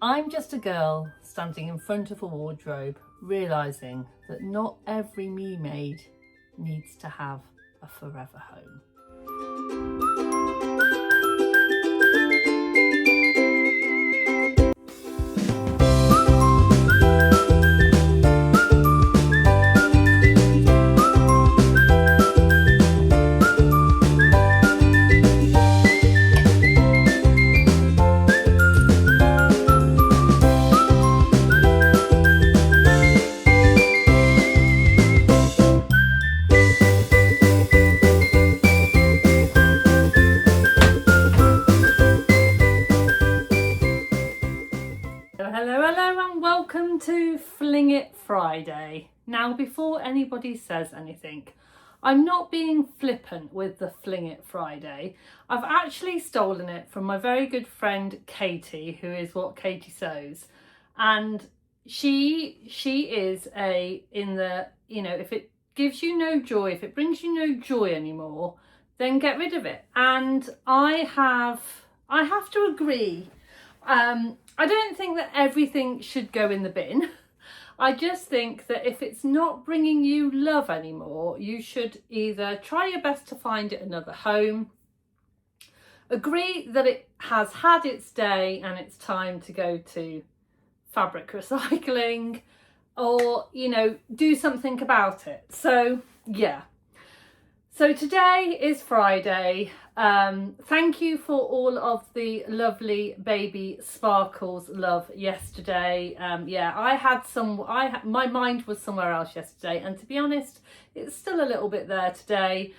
I'm just a girl standing in front of a wardrobe, realising that not every me maid needs to have a forever home. Hello and welcome to Fling It Friday. Now, before anybody says anything, I'm not being flippant with the Fling It Friday. I've actually stolen it from my very good friend Katie, who is What Katie Sews, and she is if it gives you no joy, if it brings you no joy anymore, then get rid of it. And I have to agree. I don't think that everything should go in the bin. I just think that if it's not bringing you love anymore, you should either try your best to find it another home, agree that it has had its day and it's time to go to fabric recycling, or, do something about it. So, yeah. So today is Friday. Thank you for all of the lovely baby sparkles love yesterday. My mind was somewhere else yesterday, and to be honest, it's still a little bit there today.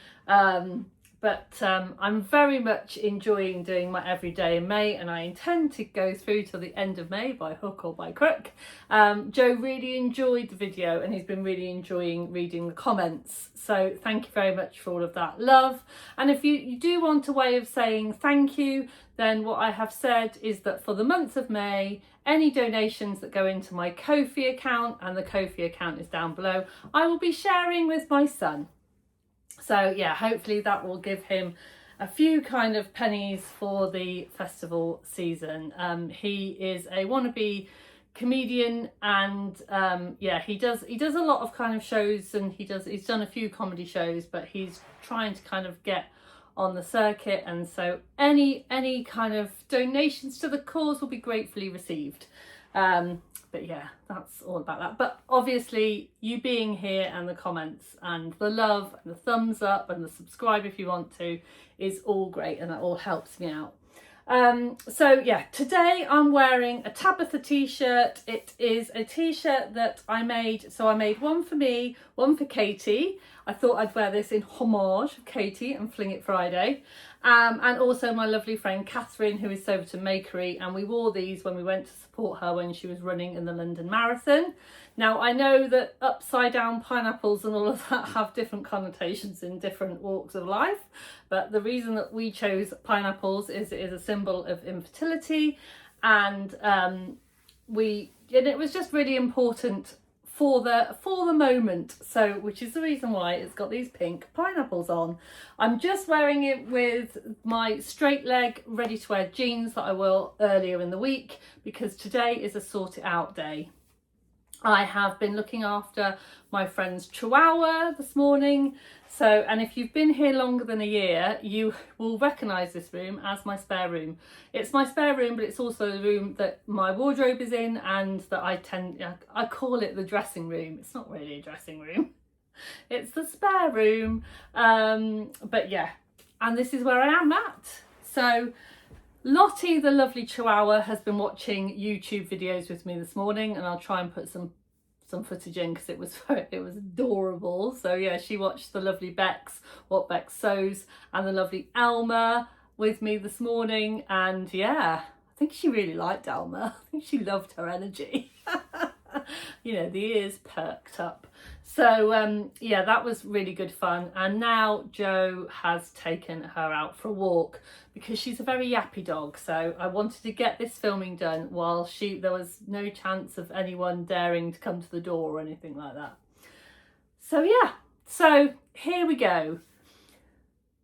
But I'm very much enjoying doing my everyday in May, and I intend to go through till the end of May by hook or by crook. Joe really enjoyed the video and he's been really enjoying reading the comments. So thank you very much for all of that love. And if you do want a way of saying thank you, then what I have said is that for the month of May, any donations that go into my Ko-fi account, and the Ko-fi account is down below, I will be sharing with my son. So yeah, hopefully that will give him a few kind of pennies for the festival season. He is a wannabe comedian, and he does a lot of kind of shows, and he's done a few comedy shows, but he's trying to kind of get on the circuit, and so any kind of donations to the cause will be gratefully received. But yeah, that's all about that. But obviously, you being here and the comments and the love and the thumbs up and the subscribe if you want to is all great, and that all helps me out. So yeah, today I'm wearing a Tabitha T-shirt. It is a T-shirt that I made. So I made one for me, one for Katie. I thought I'd wear this in homage of Katie and Fling It Friday. And also my lovely friend Catherine, who is Soberton Makery, and we wore these when we went to support her when she was running in the London Marathon. Now, I know that upside down pineapples and all of that have different connotations in different walks of life, but the reason that we chose pineapples is it is a symbol of infertility, and it was just really important for the moment, so which is the reason why it's got these pink pineapples on. I'm just wearing it with my straight leg ready to wear jeans that I wore earlier in the week, because today is a sort it out day. I have been looking after my friend's chihuahua this morning. So, and if you've been here longer than a year, you will recognise this room as my spare room. It's my spare room, but it's also the room that my wardrobe is in, and that I call it the dressing room. It's not really a dressing room. It's the spare room. But yeah, and this is where I am at. So Lottie, the lovely chihuahua, has been watching YouTube videos with me this morning, and I'll try and put some footage in because it was adorable. So yeah, she watched the lovely Bex, What Bex Sews, and the lovely Elma with me this morning, and yeah, I think she really liked Elma. I think she loved her energy. The ears perked up. So yeah, that was really good fun. And now Joe has taken her out for a walk because she's a very yappy dog. So I wanted to get this filming done while there was no chance of anyone daring to come to the door or anything like that. So yeah, so here we go.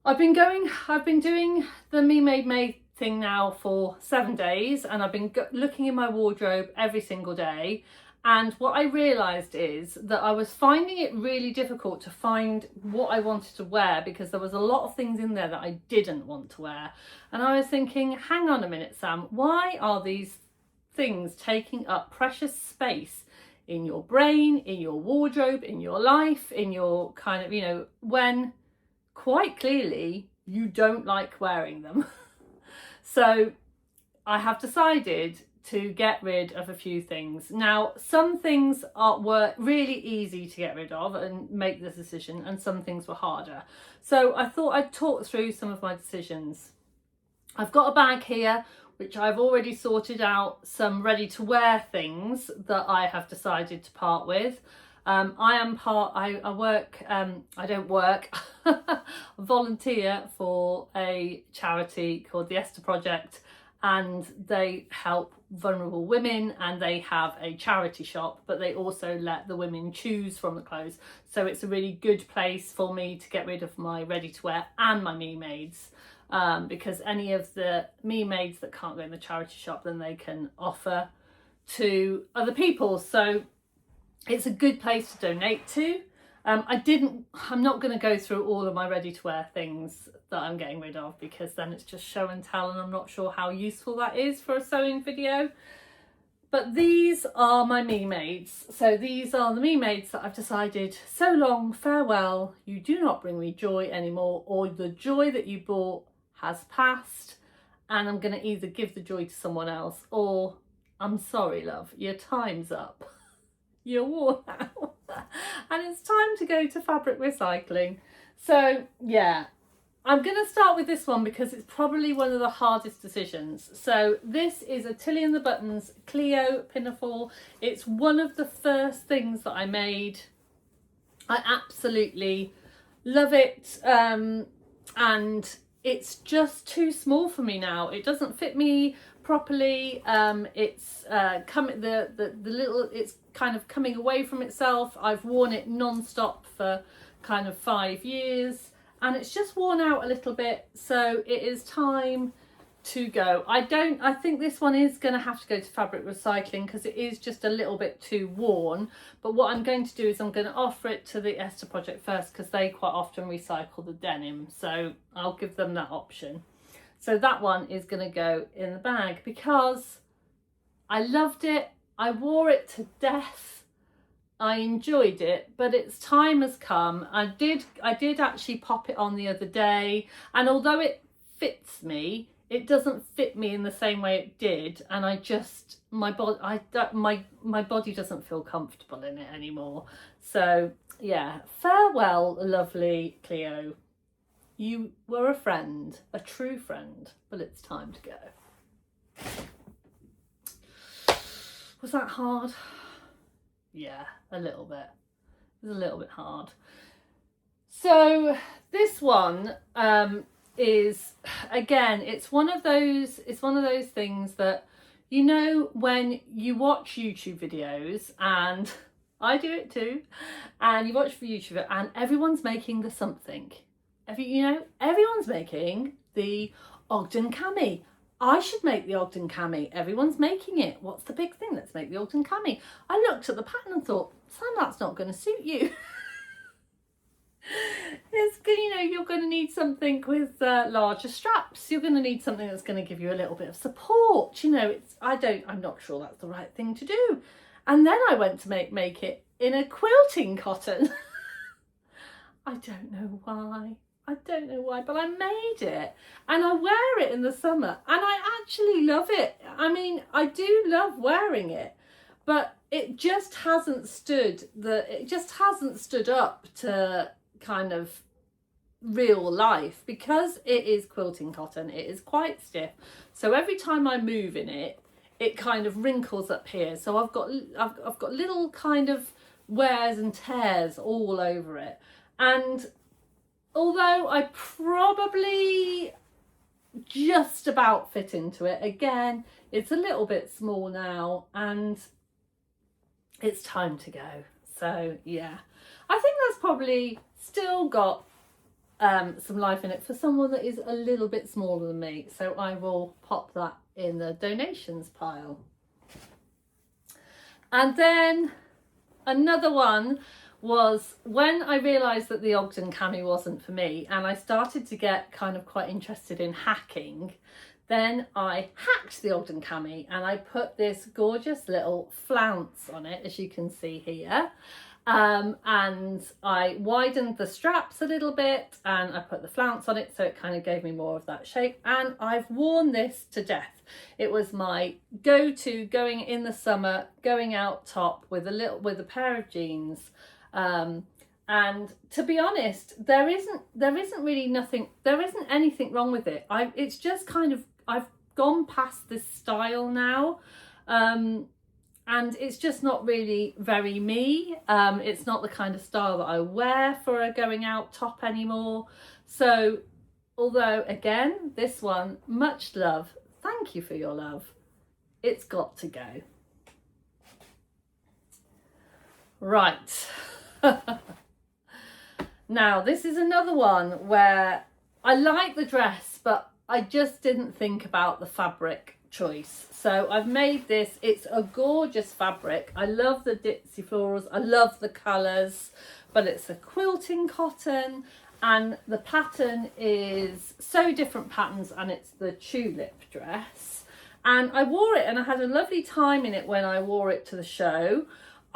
I've been doing the Me Made May thing now for 7 days, and I've been looking in my wardrobe every single day. And what I realised is that I was finding it really difficult to find what I wanted to wear, because there was a lot of things in there that I didn't want to wear. And I was thinking, hang on a minute, Sam, why are these things taking up precious space in your brain, in your wardrobe, in your life, in your kind of, you know, when quite clearly you don't like wearing them. So I have decided to get rid of a few things. Now, some things were really easy to get rid of and make the decision, and some things were harder. So I thought I'd talk through some of my decisions. I've got a bag here, which I've already sorted out some ready to wear things that I have decided to part with. I volunteer for a charity called the Esther Project, and they help vulnerable women, and they have a charity shop, but they also let the women choose from the clothes. So it's a really good place for me to get rid of my ready to wear and my me mades, because any of the me mades that can't go in the charity shop, then they can offer to other people. So it's a good place to donate to. I'm not going to go through all of my ready to wear things that I'm getting rid of, because then it's just show and tell, and I'm not sure how useful that is for a sewing video. But these are my me mades. So these are the me mades that I've decided, so long, farewell, you do not bring me joy anymore, or the joy that you bought has passed, and I'm going to either give the joy to someone else, or I'm sorry, love, your time's up. You're worn out and it's time to go to fabric recycling. So yeah, I'm going to start with this one because it's probably one of the hardest decisions. So this is a Tilly and the Buttons Clio pinafore. It's one of the first things that I made. I absolutely love it, and it's just too small for me now. It doesn't fit me properly. It's it's kind of coming away from itself. I've worn it non-stop for kind of 5 years, and it's just worn out a little bit, so it is time to go. I think this one is going to have to go to fabric recycling because it is just a little bit too worn. But what I'm going to do is I'm going to offer it to the Esther Project first, because they quite often recycle the denim, so I'll give them that option. So that one is going to go in the bag because I loved it. I wore it to death. I enjoyed it, but its time has come. I did actually pop it on the other day, and although it fits me, it doesn't fit me in the same way it did, and my body doesn't feel comfortable in it anymore. So yeah, farewell, lovely Clio. You were a friend, a true friend, but it's time to go. Was that hard? Yeah, a little bit. It was a little bit hard. So this one is, again, it's one of those things that, you know, when you watch YouTube videos, and I do it too, and you watch the YouTuber and everyone's making the something. Everyone's making the Ogden cami. I should make the Ogden cami. Everyone's making it. What's the big thing? Let's make the Ogden cami. I looked at the pattern and thought, Sam, that's not going to suit you. You're going to need something with larger straps. You're going to need something that's going to give you a little bit of support. I'm not sure that's the right thing to do. And then I went to make it in a quilting cotton. I don't know why, but I made it, and I wear it in the summer, and I actually love it. I mean, I do love wearing it, but it just hasn't stood up to kind of real life, because it is quilting cotton. It is quite stiff, so every time I move in it, it kind of wrinkles up here. So I've got little kind of wears and tears all over it, and although I probably just about fit into it, again, it's a little bit small now, and it's time to go. So yeah, I think that's probably still got some life in it for someone that is a little bit smaller than me. So I will pop that in the donations pile. And then another one was when I realised that the Ogden cami wasn't for me and I started to get kind of quite interested in hacking, then I hacked the Ogden cami and I put this gorgeous little flounce on it, as you can see here. And I widened the straps a little bit and I put the flounce on it, so it kind of gave me more of that shape, and I've worn this to death. It was my go-to going in the summer, going out top with a pair of jeans. And to be honest, there isn't anything wrong with it. It's just kind of, I've gone past this style now. And it's just not really very me. It's not the kind of style that I wear for a going out top anymore. So, although again, this one, much love, thank you for your love, it's got to go. Right. Now, this is another one where I like the dress, but I just didn't think about the fabric choice. So I've made this. It's a gorgeous fabric. I love the ditzy florals. I love the colours, but it's a quilting cotton and the pattern is so different patterns, and it's the tulip dress. And I wore it and I had a lovely time in it when I wore it to the show.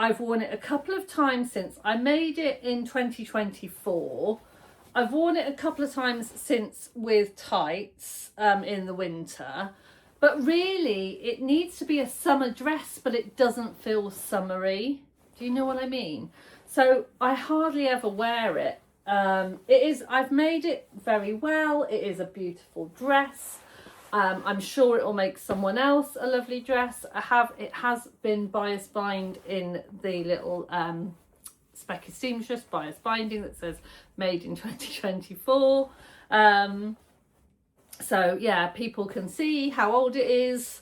I've worn it a couple of times since. I made it in 2024. I've worn it a couple of times since with tights in the winter. But really, it needs to be a summer dress, but it doesn't feel summery. Do you know what I mean? So I hardly ever wear it. I've made it very well. It is a beautiful dress. I'm sure it will make someone else a lovely dress. It has been bias bind in the little Specky Seamstress bias binding that says made in 2024. So yeah, people can see how old it is.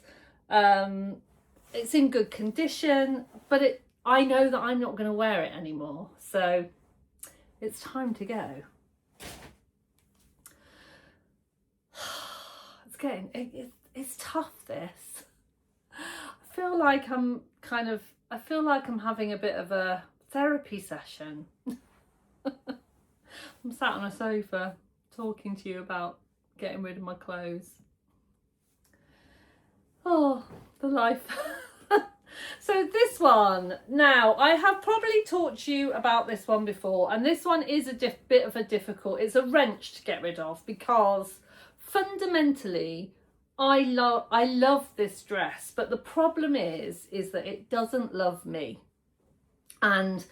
It's in good condition, but I know that I'm not going to wear it anymore. So it's time to go. It's tough, this. I feel like I'm having a bit of a therapy session. I'm sat on a sofa talking to you about getting rid of my clothes. Oh, the life. So this one, now I have probably taught you about this one before, and this one is a bit of a difficult, it's a wrench to get rid of, because fundamentally I love this dress, but the problem is that it doesn't love me. And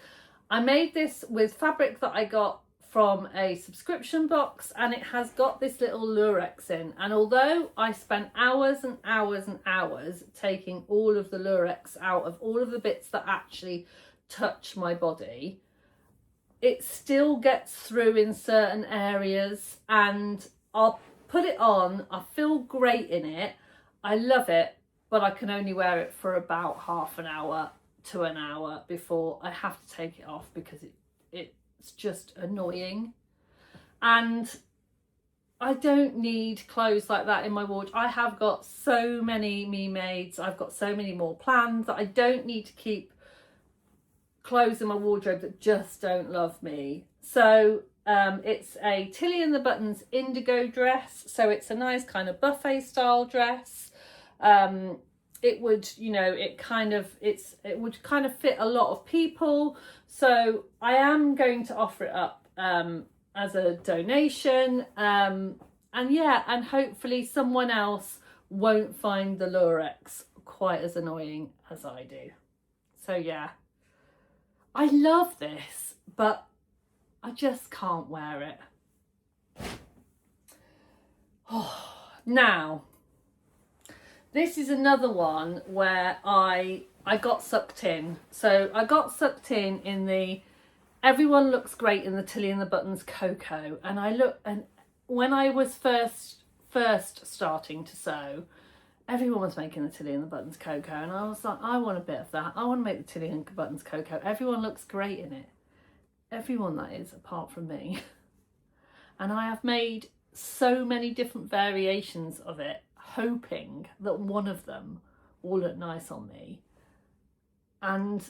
I made this with fabric that I got from a subscription box, and it has got this little lurex in, and although I spent hours and hours and hours taking all of the lurex out of all of the bits that actually touch my body, it still gets through in certain areas, and I'll put it on, I feel great in it, I love it, but I can only wear it for about half an hour to an hour before I have to take it off, because it's just annoying. And I don't need clothes like that in my wardrobe. I have got so many me mades, I've got so many more planned, that I don't need to keep clothes in my wardrobe that just don't love me. So it's a Tilly and the Buttons indigo dress, so it's a nice kind of buffet style dress. It would, it would kind of fit a lot of people. So I am going to offer it up as a donation. And hopefully someone else won't find the lurex quite as annoying as I do. So yeah, I love this, but I just can't wear it. Oh, now, this is another one where I got sucked in. So I got sucked in the everyone looks great in the Tilly and the Buttons cocoa, and when I was first starting to sew, everyone was making the Tilly and the Buttons cocoa, and I was like, I want a bit of that. I want to make the Tilly and the Buttons cocoa. Everyone looks great in it. Everyone, that is, apart from me. and I have made so many different variations of it, hoping that one of them will look nice on me, and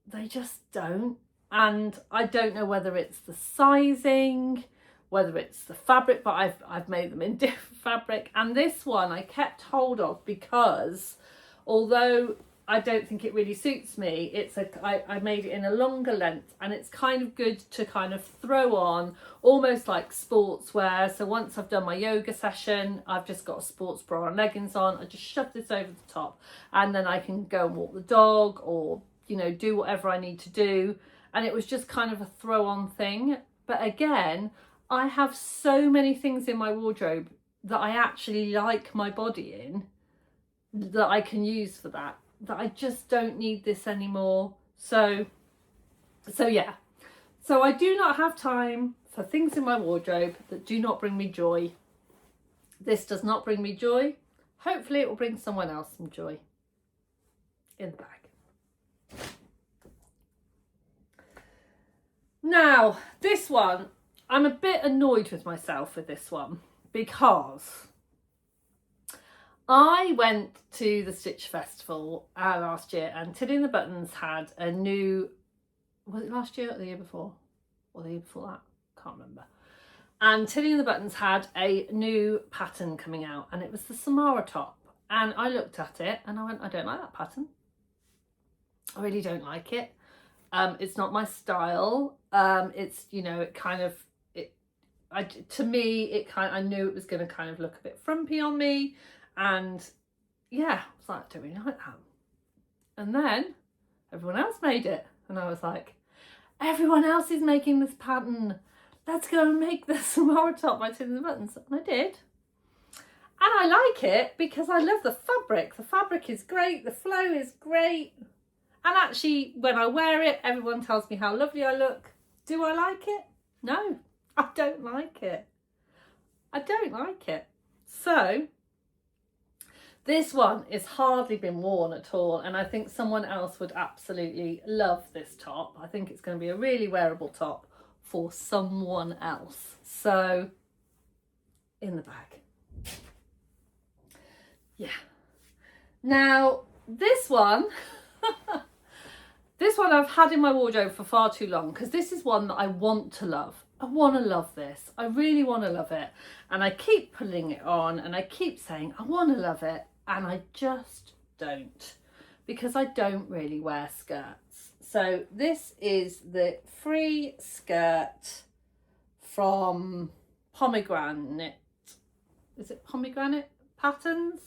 they just don't. And I don't know whether it's the sizing, whether it's the fabric, but I've made them in different fabric. And this one I kept hold of because although I don't think it really suits me, I made it in a longer length, and it's kind of good to kind of throw on, almost like sportswear. So once I've done my yoga session, I've just got a sports bra and leggings on, I just shove this over the top, and then I can go and walk the dog, or, you know, do whatever I need to do. And it was just kind of a throw on thing. But again, I have so many things in my wardrobe that I actually like my body in, that I can use for that I just don't need this anymore. So yeah. So I do not have time for things in my wardrobe that do not bring me joy. This does not bring me joy. Hopefully it will bring someone else some joy. In the bag. Now, this one, I'm a bit annoyed with myself with this one, because I went to the Stitch Festival last year, and Tilly and the Buttons had a new, was it last year or the year before? Or the year before that? Can't remember. And Tilly and the Buttons had a new pattern coming out, and it was the Samara top. And I looked at it and I went, I don't like that pattern. I really don't like it. It's not my style. It's, you know, it kind of, to me, I knew it was going to kind of look a bit frumpy on me. And yeah, I was like, I don't really like that. And then everyone else made it. And I was like, everyone else is making this pattern. Let's go and make the Samara top by Tilly and the Buttons. And I did. And I like it because I love the fabric. The fabric is great. The flow is great. And actually, when I wear it, everyone tells me how lovely I look. Do I like it? No, I don't like it. I don't like it. So this one is hardly been worn at all, and I think someone else would absolutely love this top. I think it's going to be a really wearable top for someone else. So, in the bag. Yeah. Now, this one, this one I've had in my wardrobe for far too long, because this is one that I want to love. I want to love this. I really want to love it. And I keep putting it on and I keep saying, I want to love it. And I just don't, because I don't really wear skirts. So this is the free skirt from Pomegranate. Is it Pomegranate Patterns?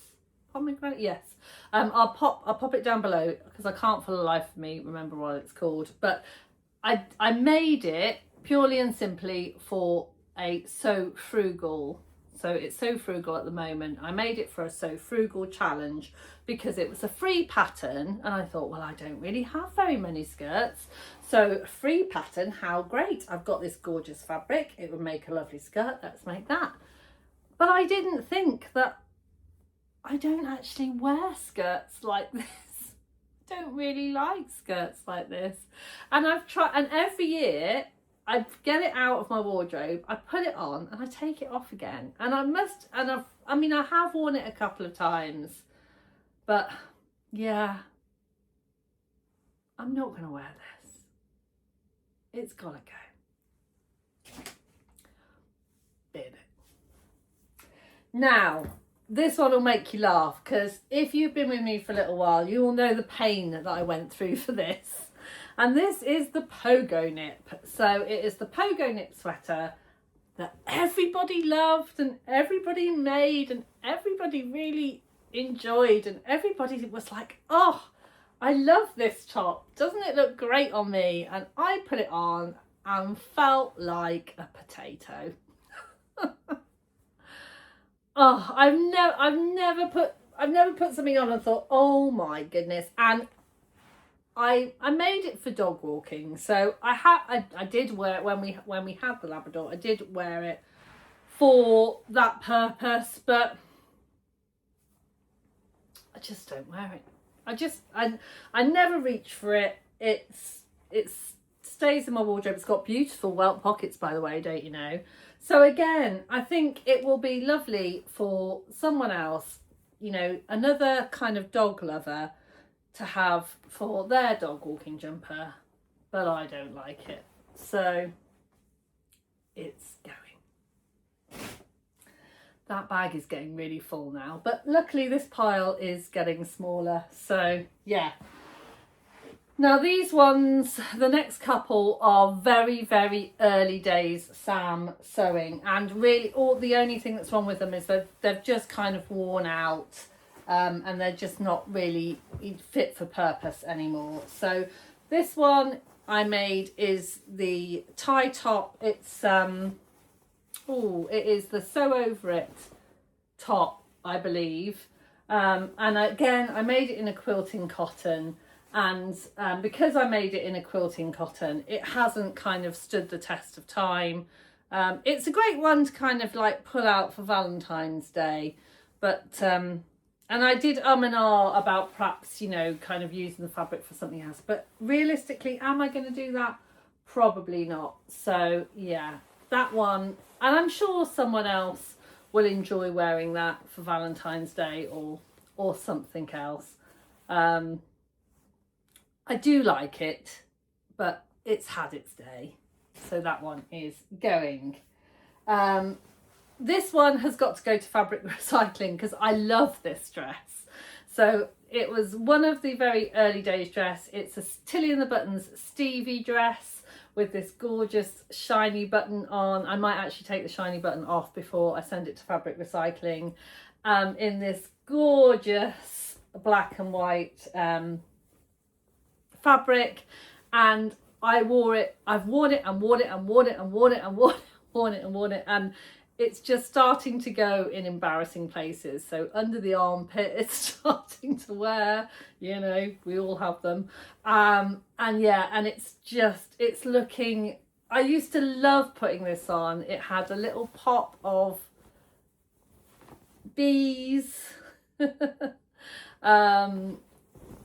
Pomegranate, yes. I'll pop it down below because I can't for the life of me remember what it's called. But I made it purely and simply for a So Frugal. So it's So Frugal at the moment. I made it for a So Frugal challenge because it was a free pattern, and I thought, well, I don't really have very many skirts, so free pattern, how great. I've got this gorgeous fabric, it would make a lovely skirt, let's make that. But I didn't think that I don't actually wear skirts like this. I don't really like skirts like this. And I've tried, and every year I get it out of my wardrobe, I put it on and I take it off again. And I have worn it a couple of times, but yeah, I'm not gonna wear this. It's gotta go. Bin it. Now, this one will make you laugh, because if you've been with me for a little while, you will know the pain that I went through for this. And this is the Pogo Nip. So it is the Pogo Nip sweater that everybody loved and everybody made and everybody really enjoyed, and everybody was like, oh, I love this top. Doesn't it look great on me? And I put it on and felt like a potato. Oh, I've never put something on and thought, oh my goodness. And I made it for dog walking, so I did wear it when we had the Labrador. I did wear it for that purpose, but I just don't wear it. I never reach for it. It stays in my wardrobe. It's got beautiful welt pockets, by the way, don't you know? So again, I think it will be lovely for someone else, you know, another kind of dog lover to have for their dog walking jumper, but I don't like it. So it's going. That bag is getting really full now, but luckily this pile is getting smaller. So yeah. Now these ones, the next couple, are very, very early days Sam sewing, and really the only thing that's wrong with them is that they've just kind of worn out, and they're just not really fit for purpose anymore. So this one I made is the tie top. It's it is the sew over it top, I believe, and again I made it in a quilting cotton. And because I made it in a quilting cotton, it hasn't kind of stood the test of time. It's a great one to kind of like pull out for Valentine's Day, but and I did and ah about perhaps, you know, kind of using the fabric for something else, but realistically, am I going to do that? Probably not. So yeah, that one, and I'm sure someone else will enjoy wearing that for Valentine's Day or something else. I do like it, but it's had its day. So that one is going. This one has got to go to fabric recycling because I love this dress. So it was one of the very early days dress. It's a Tilly and the Buttons Stevie dress with this gorgeous shiny button on. I might actually take the shiny button off before I send it to fabric recycling. In this gorgeous black and white fabric, and I've worn it and worn it and worn it and worn it and worn it and worn it, and it's just starting to go in embarrassing places. So under the armpit it's starting to wear, you know, we all have them, and yeah, and it's looking, I used to love putting this on. It had a little pop of bees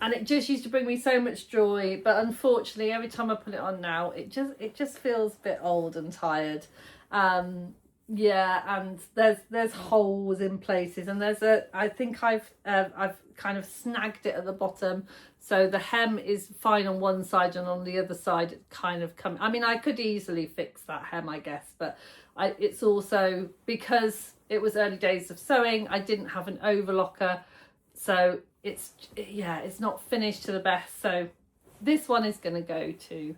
and it just used to bring me so much joy, but unfortunately every time I put it on now it just feels a bit old and tired. Yeah, and there's holes in places, and I think I've kind of snagged it at the bottom, so the hem is fine on one side and on the other side it kind of I mean, I could easily fix that hem, I guess, but it's also because it was early days of sewing, I didn't have an overlocker, so it's not finished to the best. So this one is going to go to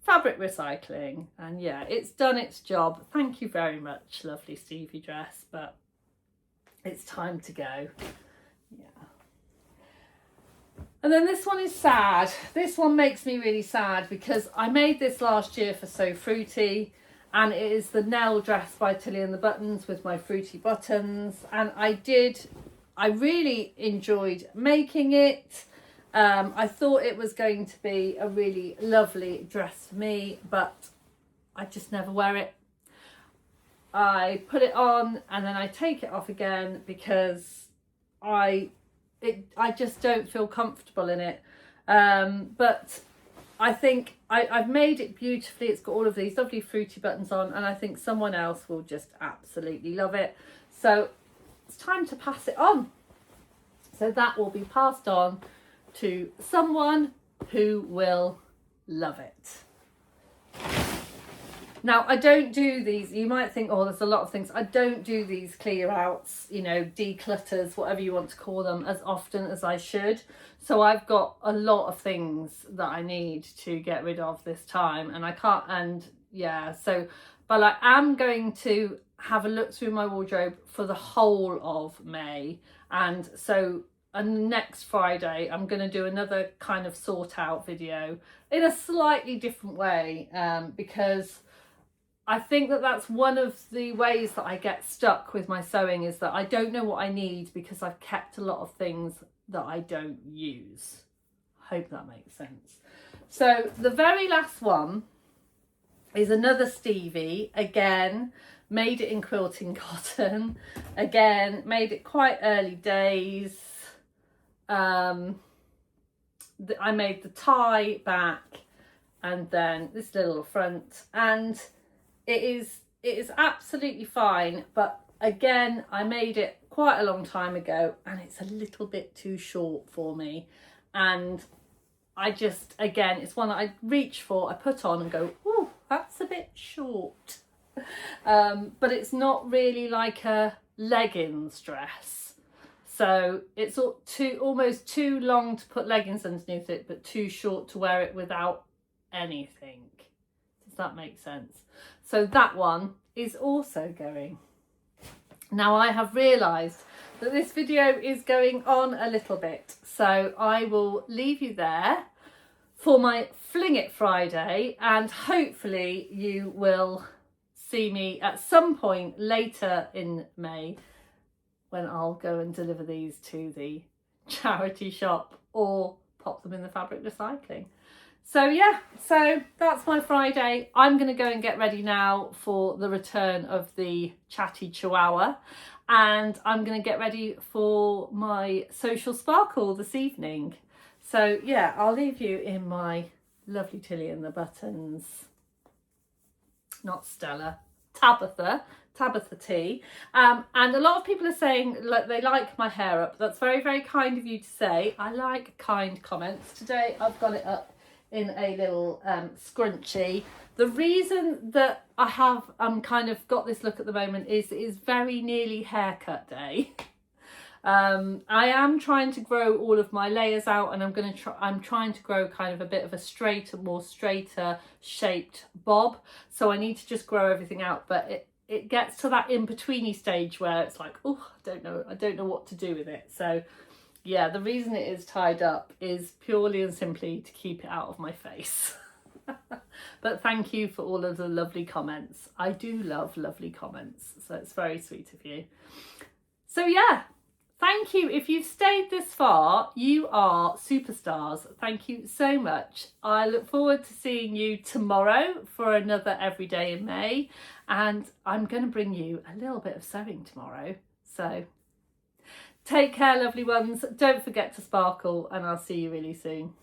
fabric recycling, and yeah, it's done its job. Thank you very much, lovely Stevie dress, but it's time to go. Yeah. And then this one is sad. This one makes me really sad because I made this last year for So Fruity, and it is the Nell dress by Tilly and the Buttons with my fruity buttons, and I really enjoyed making it. I thought it was going to be a really lovely dress for me, but I just never wear it. I put it on and then I take it off again because I just don't feel comfortable in it. But I think I've made it beautifully. It's got all of these lovely fruity buttons on, and I think someone else will just absolutely love it. So it's time to pass it on. So that will be passed on to someone who will love it. Now, I don't do these, you might think, oh, there's a lot of things. I don't do these clear outs, you know, declutters, whatever you want to call them, as often as I should. So I've got a lot of things that I need to get rid of this time, and I can't, and yeah, so, but I am going to have a look through my wardrobe for the whole of May, and so next Friday I'm going to do another kind of sort out video in a slightly different way, because I think that that's one of the ways that I get stuck with my sewing, is that I don't know what I need because I've kept a lot of things that I don't use. Hope that makes sense. So the very last one is another Stevie, again made it in quilting cotton, again made it quite early days. I made the tie back and then this little front, and it is it is absolutely fine, but again, I made it quite a long time ago and it's a little bit too short for me. And I just, again, it's one that I reach for, I put on and go, oh, that's a bit short. But it's not really like a leggings dress. So it's almost too long to put leggings underneath it, but too short to wear it without anything. Does that make sense? So that one is also going. Now I have realised that this video is going on a little bit, so I will leave you there for my Fling It Friday, and hopefully you will see me at some point later in May when I'll go and deliver these to the charity shop or pop them in the fabric recycling. So yeah, so that's my Friday. I'm going to go and get ready now for the return of the chatty chihuahua, and I'm going to get ready for my social sparkle this evening. So yeah, I'll leave you in my lovely Tilly and the Buttons, not Stella, Tabitha T. And a lot of people are saying like they like my hair up. That's very, very kind of you to say. I like kind comments. Today I've got it up in a little scrunchie. The reason that I have kind of got this look at the moment is very nearly haircut day. I am trying to grow all of my layers out, and I'm trying to grow kind of a bit of a more straighter shaped bob. So I need to just grow everything out, but it gets to that in-betweeny stage where it's like, oh, I don't know what to do with it. So yeah, the reason it is tied up is purely and simply to keep it out of my face. But thank you for all of the lovely comments. I do love lovely comments, so it's very sweet of you. So yeah, thank you. If you've stayed this far, you are superstars. Thank you so much. I look forward to seeing you tomorrow for another Everyday in May, and I'm going to bring you a little bit of sewing tomorrow. So take care, lovely ones. Don't forget to sparkle, and I'll see you really soon.